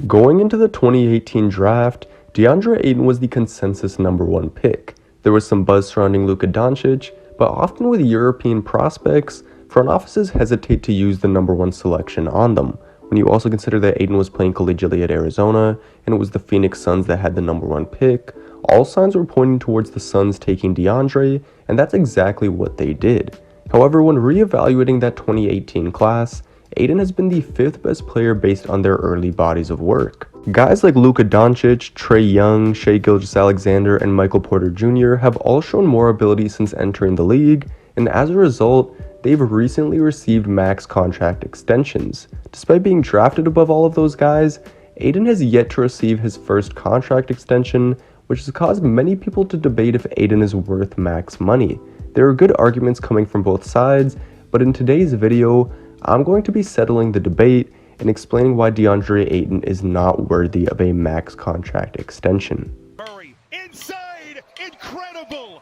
Going into the 2018 draft, DeAndre Ayton was the consensus #1 pick. There was some buzz surrounding Luka Doncic, but often with European prospects, front offices hesitate to use the #1 selection on them. When you also consider that Ayton was playing collegiately at Arizona, and it was the Phoenix Suns that had the #1 pick, all signs were pointing towards the Suns taking DeAndre, and that's exactly what they did. However, when re-evaluating that 2018 class, Ayton has been the 5th best player based on their early bodies of work. Guys like Luka Doncic, Trae Young, Shai Gilgeous-Alexander, and Michael Porter Jr. have all shown more ability since entering the league, and as a result, they've recently received max contract extensions. Despite being drafted above all of those guys, Ayton has yet to receive his first contract extension, which has caused many people to debate if Ayton is worth max money. There are good arguments coming from both sides, but in today's video, I'm going to be settling the debate and explaining why DeAndre Ayton is not worthy of a max contract extension. Murray inside, incredible.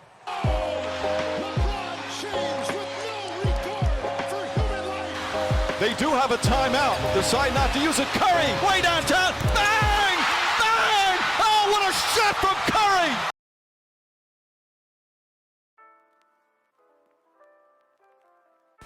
They do have a timeout. Decide not to use it. Curry, way downtown. Bang! Bang! Oh, what a shot from Curry!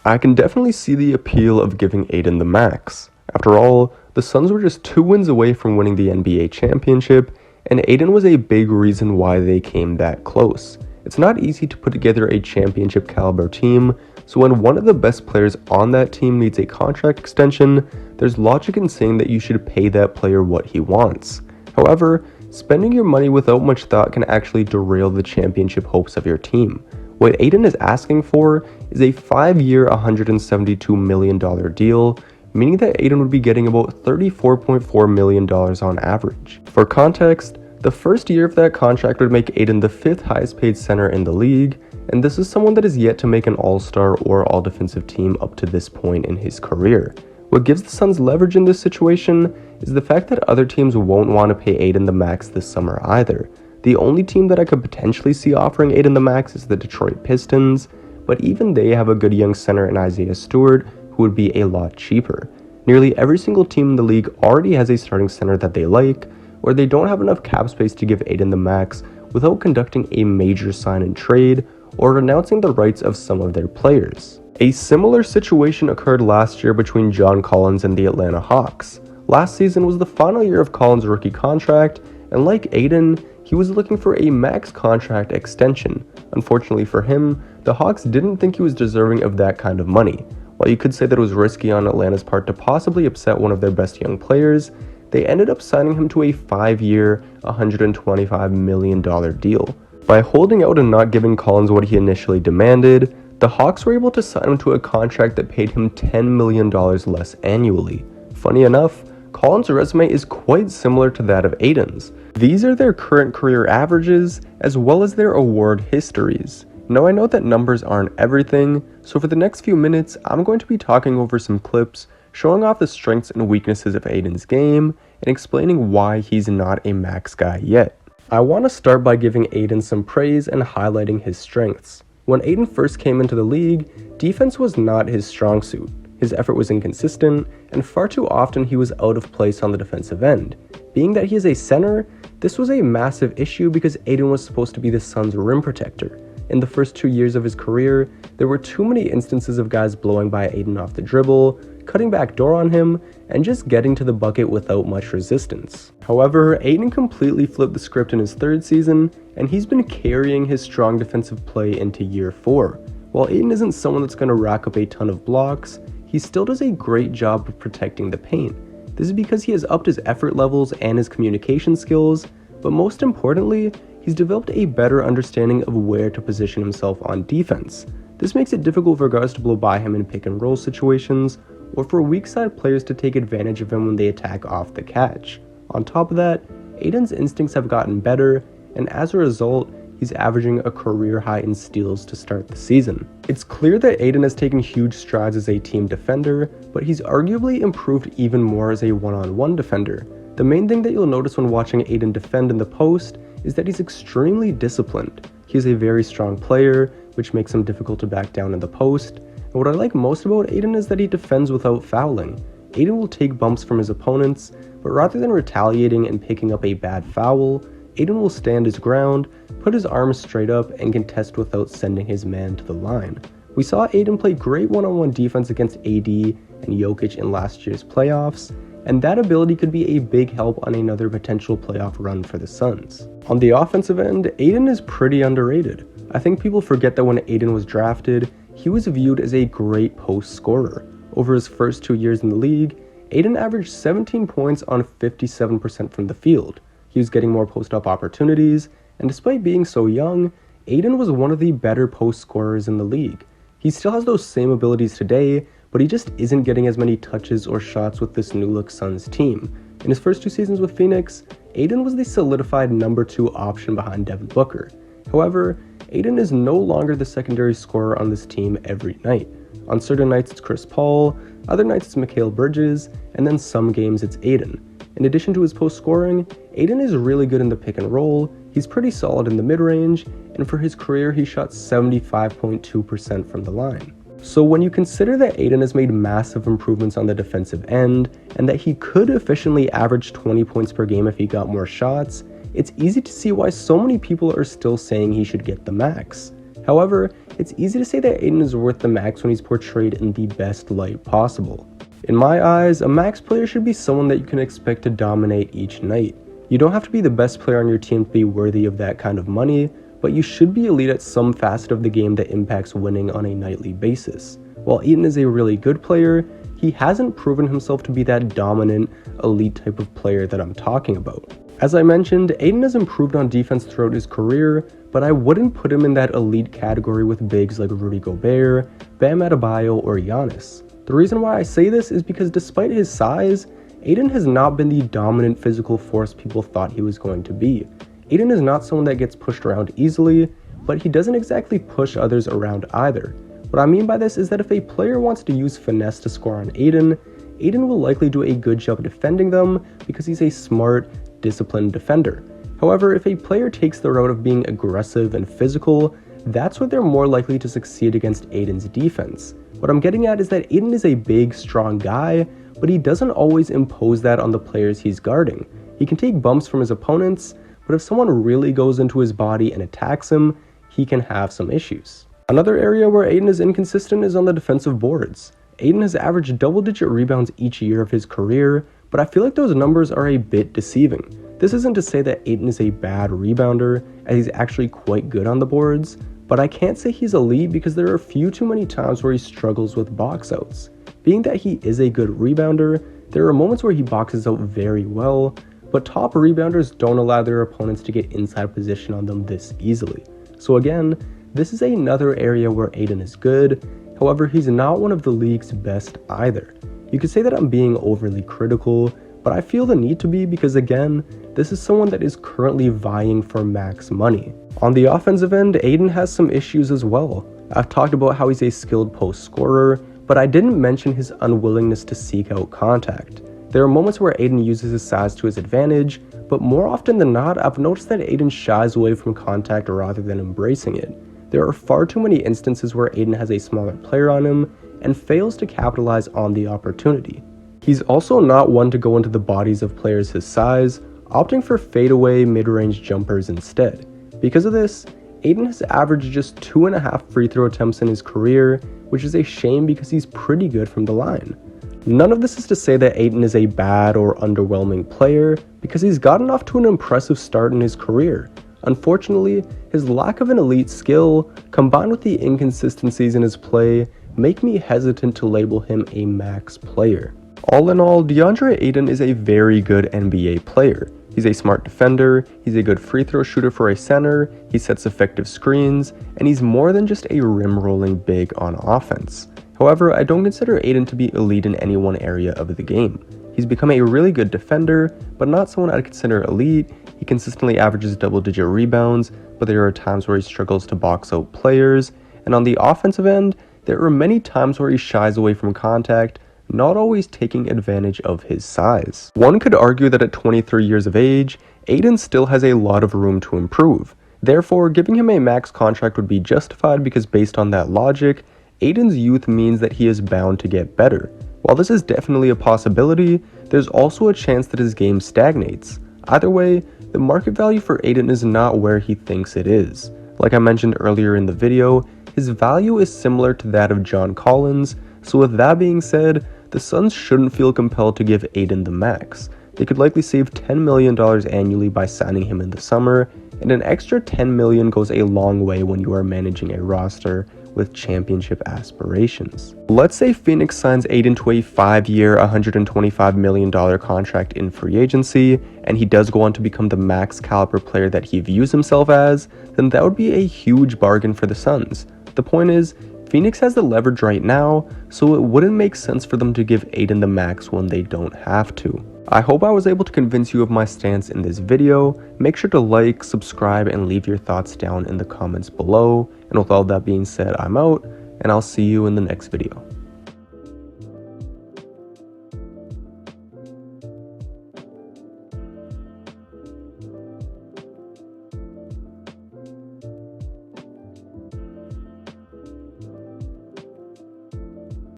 I can definitely see the appeal of giving Ayton the max. After all, the Suns were just 2 wins away from winning the NBA championship, and Ayton was a big reason why they came that close. It's not easy to put together a championship caliber team, so when one of the best players on that team needs a contract extension, there's logic in saying that you should pay that player what he wants. However, spending your money without much thought can actually derail the championship hopes of your team. What Ayton is asking for is a 5-year, $172 million deal, meaning that Ayton would be getting about $34.4 million on average. For context, the first year of that contract would make Ayton the 5th highest paid center in the league, and this is someone that is yet to make an all-star or all-defensive team up to this point in his career. What gives the Suns leverage in this situation is the fact that other teams won't want to pay Ayton the max this summer either. The only team that I could potentially see offering Ayton the max is the Detroit Pistons, but even they have a good young center in Isaiah Stewart who would be a lot cheaper. Nearly every single team in the league already has a starting center that they like, or they don't have enough cap space to give Ayton the max without conducting a major sign and trade or renouncing the rights of some of their players. A similar situation occurred last year between John Collins and the Atlanta Hawks. Last season was the final year of Collins' rookie contract, and like Ayton, he was looking for a max contract extension. Unfortunately for him, the Hawks didn't think he was deserving of that kind of money. While you could say that it was risky on Atlanta's part to possibly upset one of their best young players, they ended up signing him to a 5-year, $125 million deal. By holding out and not giving Collins what he initially demanded, the Hawks were able to sign him to a contract that paid him $10 million less annually. Funny enough, Collins' resume is quite similar to that of Ayton's. These are their current career averages, as well as their award histories. Now I know that numbers aren't everything, so for the next few minutes, I'm going to be talking over some clips showing off the strengths and weaknesses of Ayton's game, and explaining why he's not a max guy yet. I want to start by giving Ayton some praise and highlighting his strengths. When Ayton first came into the league, defense was not his strong suit. His effort was inconsistent, and far too often he was out of place on the defensive end. Being that he is a center, this was a massive issue because Ayton was supposed to be the Suns' rim protector. In the first 2 years of his career, there were too many instances of guys blowing by Ayton off the dribble, cutting back door on him, and just getting to the bucket without much resistance. However, Ayton completely flipped the script in his 3rd season, and he's been carrying his strong defensive play into year 4. While Ayton isn't someone that's going to rack up a ton of blocks, he still does a great job of protecting the paint. This is because he has upped his effort levels and his communication skills, but most importantly, he's developed a better understanding of where to position himself on defense. This makes it difficult for guards to blow by him in pick and roll situations, or for weak side players to take advantage of him when they attack off the catch. On top of that, Ayton's instincts have gotten better, and as a result, he's averaging a career high in steals to start the season. It's clear that Ayton has taken huge strides as a team defender, but he's arguably improved even more as a one-on-one defender. The main thing that you'll notice when watching Ayton defend in the post is that he's extremely disciplined. He's a very strong player, which makes him difficult to back down in the post. And what I like most about Ayton is that he defends without fouling. Ayton will take bumps from his opponents, but rather than retaliating and picking up a bad foul, Ayton will stand his ground, put his arms straight up, and contest without sending his man to the line. We saw Ayton play great one-on-one defense against AD and Jokic in last year's playoffs, and that ability could be a big help on another potential playoff run for the Suns. On the offensive end, Ayton is pretty underrated. I think people forget that when Ayton was drafted, he was viewed as a great post scorer. Over his first 2 years in the league, Ayton averaged 17 points on 57% from the field. He was getting more post-up opportunities, and despite being so young, Ayton was one of the better post scorers in the league. He still has those same abilities today, but he just isn't getting as many touches or shots with this new-look Suns team. In his first 2 seasons with Phoenix, Ayton was the solidified number 2 option behind Devin Booker. However, Ayton is no longer the secondary scorer on this team every night. On certain nights it's Chris Paul, other nights it's Mikal Bridges, and then some games it's Ayton. In addition to his post scoring, Ayton is really good in the pick and roll, he's pretty solid in the mid-range, and for his career he shot 75.2% from the line. So when you consider that Ayton has made massive improvements on the defensive end, and that he could efficiently average 20 points per game if he got more shots, it's easy to see why so many people are still saying he should get the max. However, it's easy to say that Ayton is worth the max when he's portrayed in the best light possible. In my eyes, a max player should be someone that you can expect to dominate each night. You don't have to be the best player on your team to be worthy of that kind of money, but you should be elite at some facet of the game that impacts winning on a nightly basis. While Ayton is a really good player, he hasn't proven himself to be that dominant, elite type of player that I'm talking about. As I mentioned, Ayton has improved on defense throughout his career, but I wouldn't put him in that elite category with bigs like Rudy Gobert, Bam Adebayo, or Giannis. The reason why I say this is because despite his size, Ayton has not been the dominant physical force people thought he was going to be. Ayton is not someone that gets pushed around easily, but he doesn't exactly push others around either. What I mean by this is that if a player wants to use finesse to score on Ayton, Ayton will likely do a good job defending them because he's a smart, disciplined defender. However, if a player takes the route of being aggressive and physical, that's when they're more likely to succeed against Ayton's defense. What I'm getting at is that Ayton is a big, strong guy, but he doesn't always impose that on the players he's guarding. He can take bumps from his opponents, but if someone really goes into his body and attacks him, he can have some issues. Another area where Ayton is inconsistent is on the defensive boards. Ayton has averaged double-digit rebounds each year of his career, but I feel like those numbers are a bit deceiving. This isn't to say that Ayton is a bad rebounder, as he's actually quite good on the boards, but I can't say he's elite because there are few too many times where he struggles with box outs. Being that he is a good rebounder, there are moments where he boxes out very well, but top rebounders don't allow their opponents to get inside position on them this easily. So again, this is another area where Ayton is good, however he's not one of the league's best either. You could say that I'm being overly critical, but I feel the need to be because again, this is someone that is currently vying for max money. On the offensive end, Ayton has some issues as well. I've talked about how he's a skilled post scorer, but I didn't mention his unwillingness to seek out contact. There are moments where Ayton uses his size to his advantage, but more often than not, I've noticed that Ayton shies away from contact rather than embracing it. There are far too many instances where Ayton has a smaller player on him and fails to capitalize on the opportunity. He's also not one to go into the bodies of players his size, opting for fadeaway mid-range jumpers instead. Because of this, Ayton has averaged just 2.5 free throw attempts in his career, which is a shame because he's pretty good from the line. None of this is to say that Ayton is a bad or underwhelming player, because he's gotten off to an impressive start in his career. Unfortunately, his lack of an elite skill, combined with the inconsistencies in his play, make me hesitant to label him a max player. All in all, DeAndre Ayton is a very good NBA player. He's a smart defender, he's a good free throw shooter for a center, he sets effective screens, and he's more than just a rim-rolling big on offense. However, I don't consider Ayton to be elite in any one area of the game. He's become a really good defender, but not someone I'd consider elite. He consistently averages double-digit rebounds, but there are times where he struggles to box out players, and on the offensive end, there are many times where he shies away from contact, not always taking advantage of his size. One could argue that at 23 years of age, Ayton still has a lot of room to improve. Therefore, giving him a max contract would be justified because based on that logic, Ayton's youth means that he is bound to get better. While this is definitely a possibility, there's also a chance that his game stagnates. Either way, the market value for Ayton is not where he thinks it is. Like I mentioned earlier in the video, his value is similar to that of John Collins, so with that being said, the Suns shouldn't feel compelled to give Ayton the max. They could likely save $10 million annually by signing him in the summer, and an extra $10 million goes a long way when you are managing a roster with championship aspirations. Let's say Phoenix signs Ayton to a 5-year, $125 million contract in free agency, and he does go on to become the max caliber player that he views himself as, then that would be a huge bargain for the Suns. The point is, Phoenix has the leverage right now, so it wouldn't make sense for them to give Ayton the max when they don't have to. I hope I was able to convince you of my stance in this video. Make sure to like, subscribe, and leave your thoughts down in the comments below. And with all that being said, I'm out, and I'll see you in the next video.